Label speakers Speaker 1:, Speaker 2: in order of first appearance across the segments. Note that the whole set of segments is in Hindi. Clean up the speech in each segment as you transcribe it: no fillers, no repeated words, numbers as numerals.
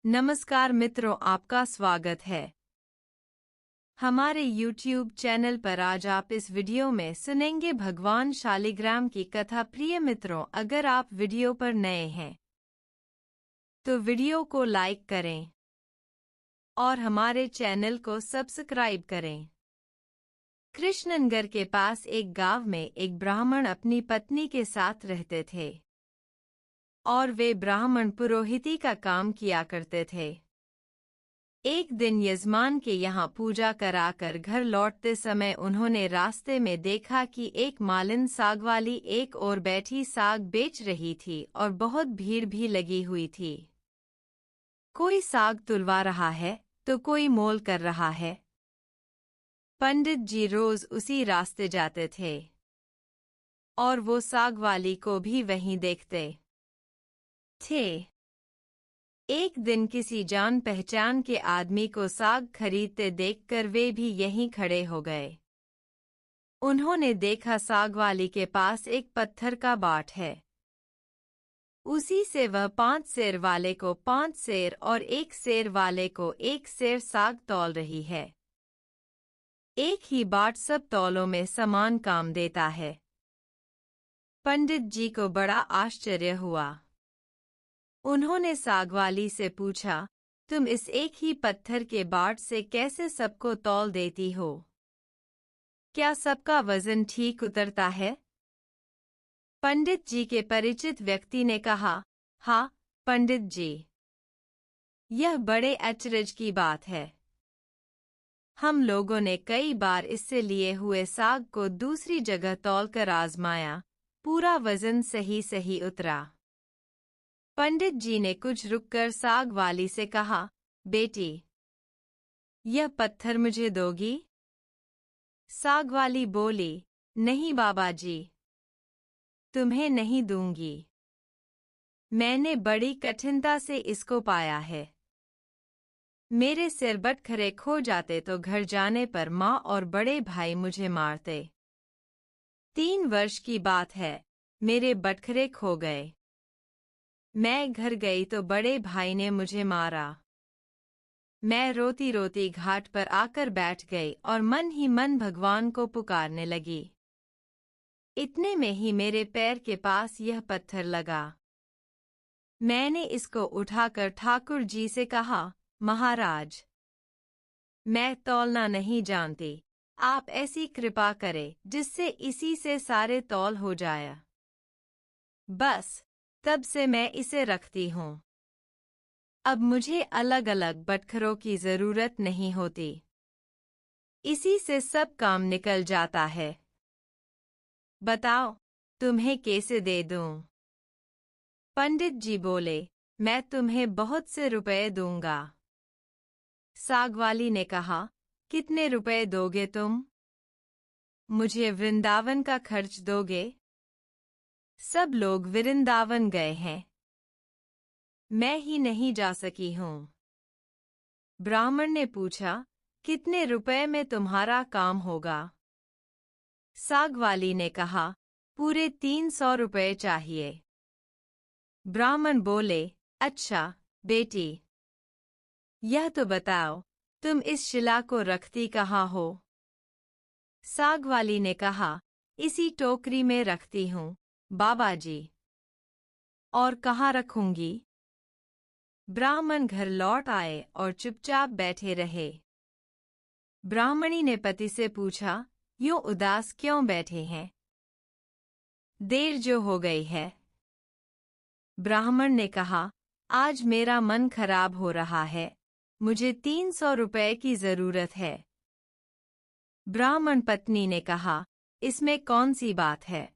Speaker 1: नमस्कार मित्रों, आपका स्वागत है हमारे YouTube चैनल पर। आज आप इस वीडियो में सुनेंगे भगवान शालिग्राम की कथा। प्रिय मित्रों, अगर आप वीडियो पर नए हैं तो वीडियो को लाइक करें और हमारे चैनल को सब्सक्राइब करें। कृष्णनगर के पास एक गांव में एक ब्राह्मण अपनी पत्नी के साथ रहते थे और वे ब्राह्मण पुरोहिती का काम किया करते थे। एक दिन यजमान के यहाँ पूजा कराकर घर लौटते समय उन्होंने रास्ते में देखा कि एक मालिन साग वाली एक ओर बैठी साग बेच रही थी और बहुत भीड़ भी लगी हुई थी। कोई साग तुलवा रहा है तो कोई मोल कर रहा है। पंडित जी रोज उसी रास्ते जाते थे और वो साग वाली को भी वहीं देखते थे। एक दिन किसी जान पहचान के आदमी को साग खरीदते देखकर वे भी यहीं खड़े हो गए। उन्होंने देखा साग वाली के पास एक पत्थर का बाट है। उसी से वह 5 सेर वाले को 5 सेर और 1 सेर वाले को 1 सेर साग तौल रही है। एक ही बाट सब तौलों में समान काम देता है। पंडित जी को बड़ा आश्चर्य हुआ। उन्होंने सागवाली से पूछा, तुम इस एक ही पत्थर के बाट से कैसे सबको तौल देती हो? क्या सबका वजन ठीक उतरता है? पंडित जी के परिचित व्यक्ति ने कहा, हाँ पंडित जी, यह बड़े अचरज की बात है। हम लोगों ने कई बार इससे लिए हुए साग को दूसरी जगह तौलकर आजमाया, पूरा वजन सही सही उतरा। पंडित जी ने कुछ रुककर साग वाली से कहा, बेटी, यह पत्थर मुझे दोगी? साग वाली बोली, नहीं बाबा जी, तुम्हें नहीं दूंगी। मैंने बड़ी कठिनता से इसको पाया है। मेरे सिर बटखरे खो जाते तो घर जाने पर माँ और बड़े भाई मुझे मारते। 3 वर्ष की बात है, मेरे बटखरे खो गए। मैं घर गई तो बड़े भाई ने मुझे मारा। मैं रोती रोती घाट पर आकर बैठ गई और मन ही मन भगवान को पुकारने लगी। इतने में ही मेरे पैर के पास यह पत्थर लगा। मैंने इसको उठाकर ठाकुर जी से कहा, महाराज, मैं तौलना नहीं जानती, आप ऐसी कृपा करें जिससे इसी से सारे तौल हो जाए। बस तब से मैं इसे रखती हूँ। अब मुझे अलग अलग बटखरों की जरूरत नहीं होती। इसी से सब काम निकल जाता है। बताओ, तुम्हें कैसे दे दूं? पंडित जी बोले, मैं तुम्हें बहुत से रुपए दूंगा। सागवाली ने कहा, कितने रुपए दोगे तुम? मुझे वृंदावन का खर्च दोगे? सब लोग वृंदावन गए हैं, मैं ही नहीं जा सकी हूँ। ब्राह्मण ने पूछा, कितने रुपए में तुम्हारा काम होगा? सागवाली ने कहा, पूरे 300 रुपए चाहिए। ब्राह्मण बोले, अच्छा बेटी, यह तो बताओ, तुम इस शिला को रखती कहाँ हो? सागवाली ने कहा, इसी टोकरी में रखती हूँ बाबा जी। और कहाँ रखूंगी? ब्राह्मण घर लौट आए और चुपचाप बैठे रहे। ब्राह्मणी ने पति से पूछा, यूं उदास क्यों बैठे हैं? देर जो हो गई है। ब्राह्मण ने कहा, आज मेरा मन खराब हो रहा है, मुझे 300 रुपए की जरूरत है। ब्राह्मण पत्नी ने कहा, इसमें कौन सी बात है?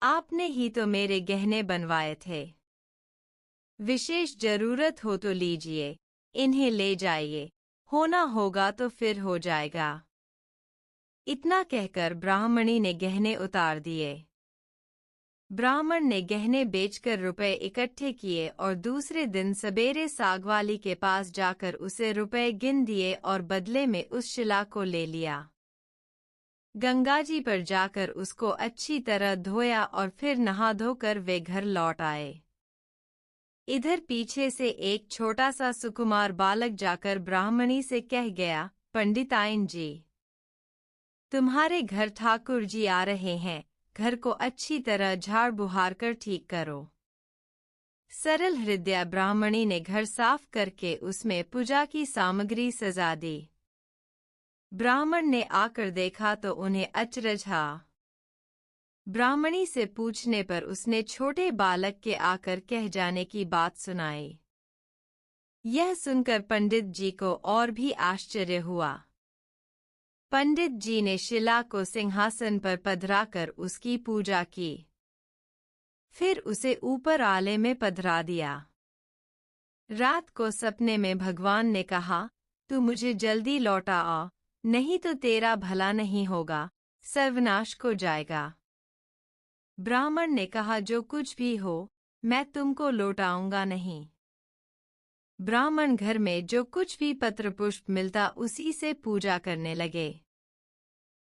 Speaker 1: आपने ही तो मेरे गहने बनवाए थे। विशेष जरूरत हो तो लीजिए, इन्हें ले जाइए, होना होगा तो फिर हो जाएगा। इतना कहकर ब्राह्मणी ने गहने उतार दिए। ब्राह्मण ने गहने बेचकर रुपए इकट्ठे किए और दूसरे दिन सवेरे सागवाली के पास जाकर उसे रुपए गिन दिए और बदले में उस शिला को ले लिया। गंगाजी पर जाकर उसको अच्छी तरह धोया और फिर नहा धोकर वे घर लौट आए। इधर पीछे से एक छोटा सा सुकुमार बालक जाकर ब्राह्मणी से कह गया, पंडिताइन जी, तुम्हारे घर ठाकुर जी आ रहे हैं, घर को अच्छी तरह झाड़ बुहार कर ठीक करो। सरल हृदय ब्राह्मणी ने घर साफ करके उसमें पूजा की सामग्री सजा दी। ब्राह्मण ने आकर देखा तो उन्हें अचरज हुआ। ब्राह्मणी से पूछने पर उसने छोटे बालक के आकर कह जाने की बात सुनाई। यह सुनकर पंडित जी को और भी आश्चर्य हुआ। पंडित जी ने शिला को सिंहासन पर पधराकर उसकी पूजा की। फिर उसे ऊपर आले में पधरा दिया। रात को सपने में भगवान ने कहा, तू मुझे जल्दी लौटा आ, नहीं तो तेरा भला नहीं होगा, सर्वनाश को जाएगा। ब्राह्मण ने कहा, जो कुछ भी हो, मैं तुमको लौटाऊंगा नहीं। ब्राह्मण घर में जो कुछ भी पत्र पुष्प मिलता उसी से पूजा करने लगे।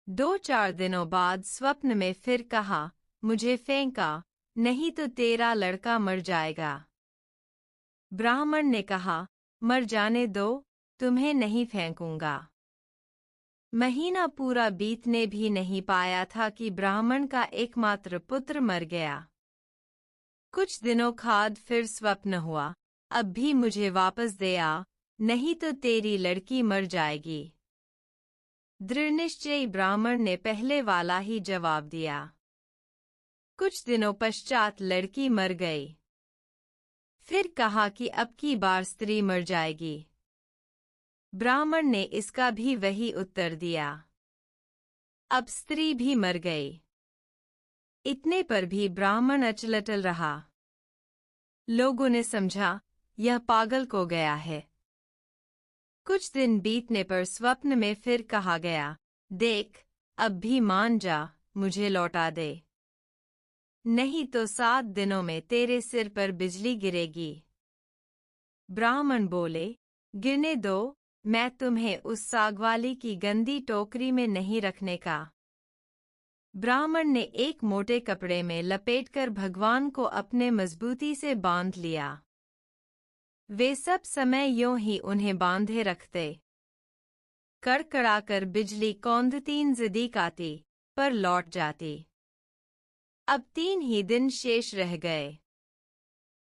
Speaker 1: 2-4 दिनों बाद स्वप्न में फिर कहा, मुझे फेंका, नहीं तो तेरा लड़का मर जाएगा। ब्राह्मण ने कहा, मर जाने दो, तुम्हें नहीं फेंकूंगा। महीना पूरा बीतने भी नहीं पाया था कि ब्राह्मण का एकमात्र पुत्र मर गया। कुछ दिनों बाद फिर स्वप्न हुआ, अब भी मुझे वापस दे आ, नहीं तो तेरी लड़की मर जाएगी। दृढ़निश्चयी ब्राह्मण ने पहले वाला ही जवाब दिया। कुछ दिनों पश्चात लड़की मर गई। फिर कहा कि अब की बार स्त्री मर जाएगी। ब्राह्मण ने इसका भी वही उत्तर दिया। अब स्त्री भी मर गई। इतने पर भी ब्राह्मण अचल रहा। लोगों ने समझा, यह पागल को गया है। कुछ दिन बीतने पर स्वप्न में फिर कहा गया, देख, अब भी मान जा, मुझे लौटा दे, नहीं तो 7 दिनों में तेरे सिर पर बिजली गिरेगी। ब्राह्मण बोले, गिरने दो, मैं तुम्हें उस सागवाली की गंदी टोकरी में नहीं रखने का। ब्राह्मण ने एक मोटे कपड़े में लपेटकर भगवान को अपने मजबूती से बांध लिया। वे सब समय यूं ही उन्हें बांधे रखते। कड़कड़ाकर बिजली कौंधतीन ज़िद्दीक आती, पर लौट जाती। अब 3 ही दिन शेष रह गए।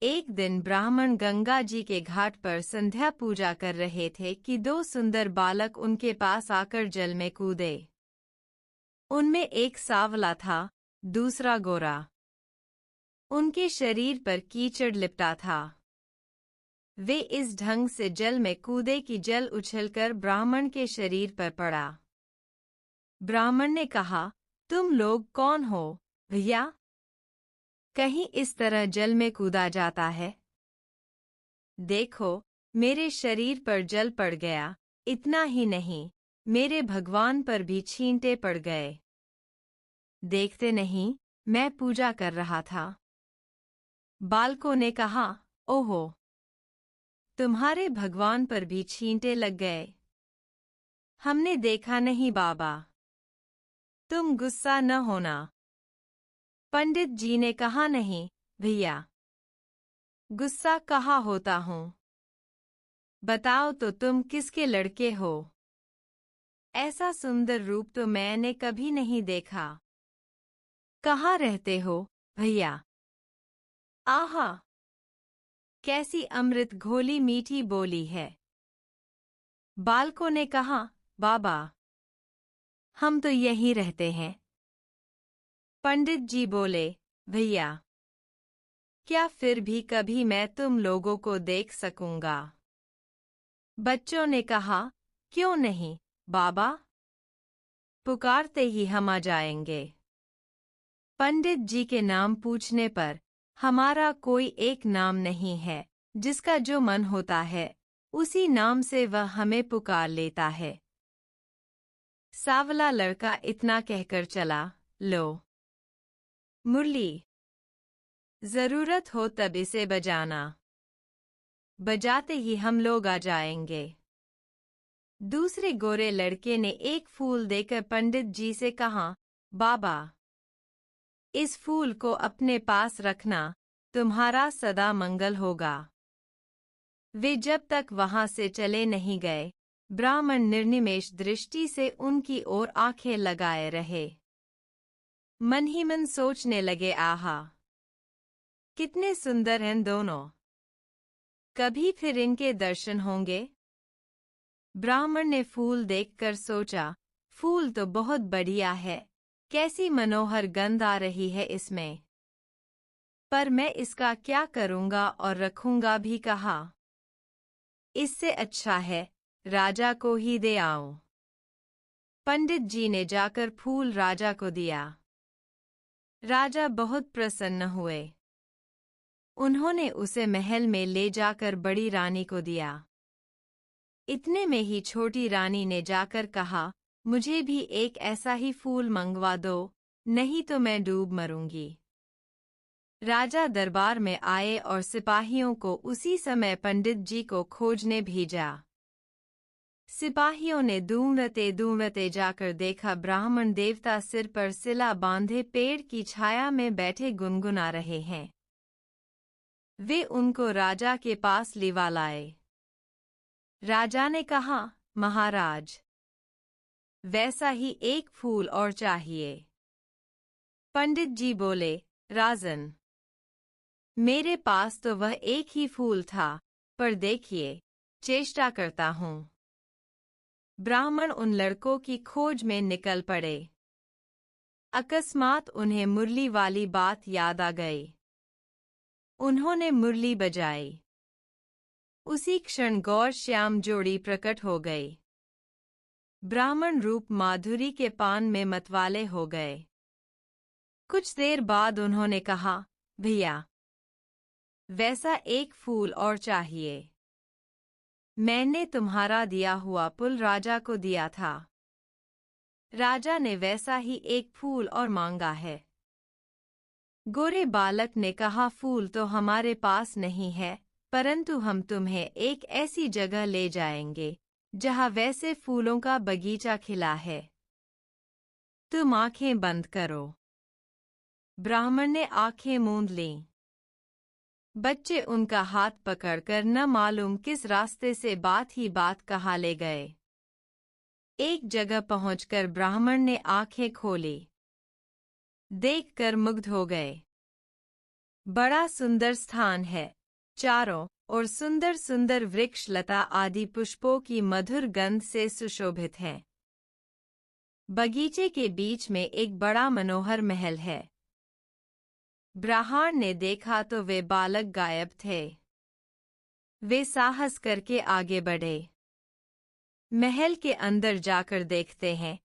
Speaker 1: एक दिन ब्राह्मण गंगा जी के घाट पर संध्या पूजा कर रहे थे कि 2 सुंदर बालक उनके पास आकर जल में कूदे। उनमें एक सांवला था, दूसरा गोरा। उनके शरीर पर कीचड़ लिपटा था। वे इस ढंग से जल में कूदे कि जल उछलकर ब्राह्मण के शरीर पर पड़ा। ब्राह्मण ने कहा, तुम लोग कौन हो, भैया? कहीं इस तरह जल में कूदा जाता है? देखो, मेरे शरीर पर जल पड़ गया, इतना ही नहीं, मेरे भगवान पर भी छींटे पड़ गए। देखते नहीं, मैं पूजा कर रहा था। बालकों ने कहा, ओहो, तुम्हारे भगवान पर भी छींटे लग गए। हमने देखा नहीं बाबा। तुम गुस्सा न होना। पंडित जी ने कहा, नहीं भैया, गुस्सा कहाँ होता हूँ। बताओ तो तुम किसके लड़के हो? ऐसा सुंदर रूप तो मैंने कभी नहीं देखा। कहाँ रहते हो भैया? आहा, कैसी अमृत घोली मीठी बोली है। बालकों ने कहा, बाबा, हम तो यहीं रहते हैं। पंडित जी बोले, भैया, क्या फिर भी कभी मैं तुम लोगों को देख सकूंगा? बच्चों ने कहा, क्यों नहीं बाबा, पुकारते ही हम आ जाएंगे। पंडित जी के नाम पूछने पर, हमारा कोई एक नाम नहीं है, जिसका जो मन होता है उसी नाम से वह हमें पुकार लेता है। सावला लड़का इतना कहकर चला, लो मुरली, जरूरत हो तब इसे बजाना, बजाते ही हम लोग आ जाएंगे। दूसरे गोरे लड़के ने एक फूल देकर पंडित जी से कहा, बाबा, इस फूल को अपने पास रखना, तुम्हारा सदा मंगल होगा। वे जब तक वहां से चले नहीं गए, ब्राह्मण निर्निमेष दृष्टि से उनकी ओर आंखें लगाए रहे। मन ही मन सोचने लगे, आहा, कितने सुंदर हैं दोनों, कभी फिर इनके दर्शन होंगे। ब्राह्मण ने फूल देखकर सोचा, फूल तो बहुत बढ़िया है, कैसी मनोहर गंध आ रही है इसमें, पर मैं इसका क्या करूंगा और रखूंगा भी कहाँ। इससे अच्छा है राजा को ही दे आऊं। पंडित जी ने जाकर फूल राजा को दिया। राजा बहुत प्रसन्न हुए। उन्होंने उसे महल में ले जाकर बड़ी रानी को दिया। इतने में ही छोटी रानी ने जाकर कहा, मुझे भी एक ऐसा ही फूल मंगवा दो, नहीं तो मैं डूब मरूंगी। राजा दरबार में आए और सिपाहियों को उसी समय पंडित जी को खोजने भेजा। सिपाहियों ने ढूंढते जाकर देखा, ब्राह्मण देवता सिर पर सिला बांधे पेड़ की छाया में बैठे गुनगुना रहे हैं। वे उनको राजा के पास लिवा लाए। राजा ने कहा, महाराज, वैसा ही एक फूल और चाहिए। पंडित जी बोले, राजन, मेरे पास तो वह एक ही फूल था, पर देखिए, चेष्टा करता हूं। ब्राह्मण उन लड़कों की खोज में निकल पड़े। अकस्मात उन्हें मुरली वाली बात याद आ गई। उन्होंने मुरली बजाई। उसी क्षण गौर श्याम जोड़ी प्रकट हो गई। ब्राह्मण रूप माधुरी के पान में मतवाले हो गए। कुछ देर बाद उन्होंने कहा, भैया, वैसा एक फूल और चाहिए। मैंने तुम्हारा दिया हुआ फूल राजा को दिया था। राजा ने वैसा ही एक फूल और मांगा है। गोरे बालक ने कहा, फूल तो हमारे पास नहीं है, परंतु हम तुम्हें एक ऐसी जगह ले जाएंगे जहां वैसे फूलों का बगीचा खिला है। तुम आंखें बंद करो। ब्राह्मण ने आंखें मूंद लीं। बच्चे उनका हाथ पकड़कर न मालूम किस रास्ते से बात ही बात कहा ले गए। एक जगह पहुंचकर ब्राह्मण ने आंखें खोली। देखकर मुग्ध हो गए। बड़ा सुंदर स्थान है। चारों ओर सुंदर सुंदर वृक्ष लता आदि पुष्पों की मधुर गंध से सुशोभित हैं। बगीचे के बीच में एक बड़ा मनोहर महल है। ब्राह्मण ने देखा तो वे बालक गायब थे। वे साहस करके आगे बढ़े। महल के अंदर जाकर देखते हैं,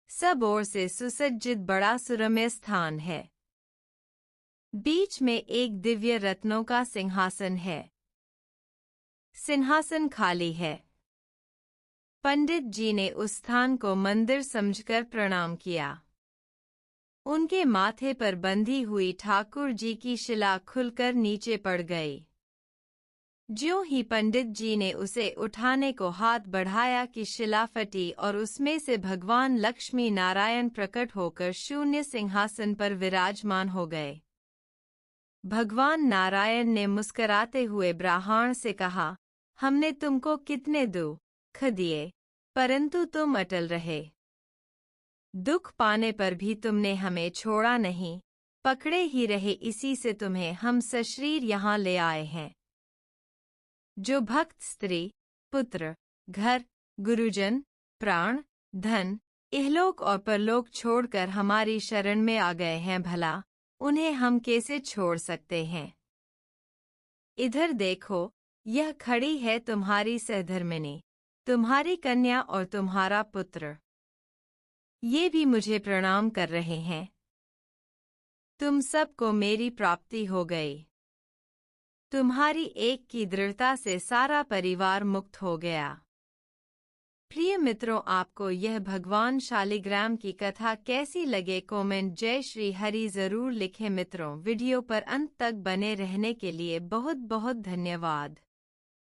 Speaker 1: सब ओर से सुसज्जित बड़ा सुरम्य स्थान है। बीच में एक दिव्य रत्नों का सिंहासन है। सिंहासन खाली है। पंडित जी ने उस स्थान को मंदिर समझकर प्रणाम किया। उनके माथे पर बंधी हुई ठाकुर जी की शिला खुलकर नीचे पड़ गई। ज्यों ही पंडित जी ने उसे उठाने को हाथ बढ़ाया कि शिला फटी और उसमें से भगवान लक्ष्मी नारायण प्रकट होकर शून्य सिंहासन पर विराजमान हो गए। भगवान नारायण ने मुस्कराते हुए ब्राह्मण से कहा, हमने तुमको कितने दुख दिए, परंतु तुम अटल रहे। दुख पाने पर भी तुमने हमें छोड़ा नहीं, पकड़े ही रहे, इसी से तुम्हें हम सशरीर यहाँ ले आए हैं। जो भक्त स्त्री, पुत्र, घर, गुरुजन, प्राण, धन, इहलोक और परलोक छोड़कर हमारी शरण में आ गए हैं, भला उन्हें हम कैसे छोड़ सकते हैं। इधर देखो, यह खड़ी है तुम्हारी सहधर्मिणी, तुम्हारी कन्या और तुम्हारा पुत्र। ये भी मुझे प्रणाम कर रहे हैं। तुम सबको मेरी प्राप्ति हो गई। तुम्हारी एक की दृढ़ता से सारा परिवार मुक्त हो गया। प्रिय मित्रों, आपको यह भगवान शालिग्राम की कथा कैसी लगे, कमेंट जय श्री हरि जरूर लिखें। मित्रों, वीडियो पर अंत तक बने रहने के लिए बहुत बहुत धन्यवाद।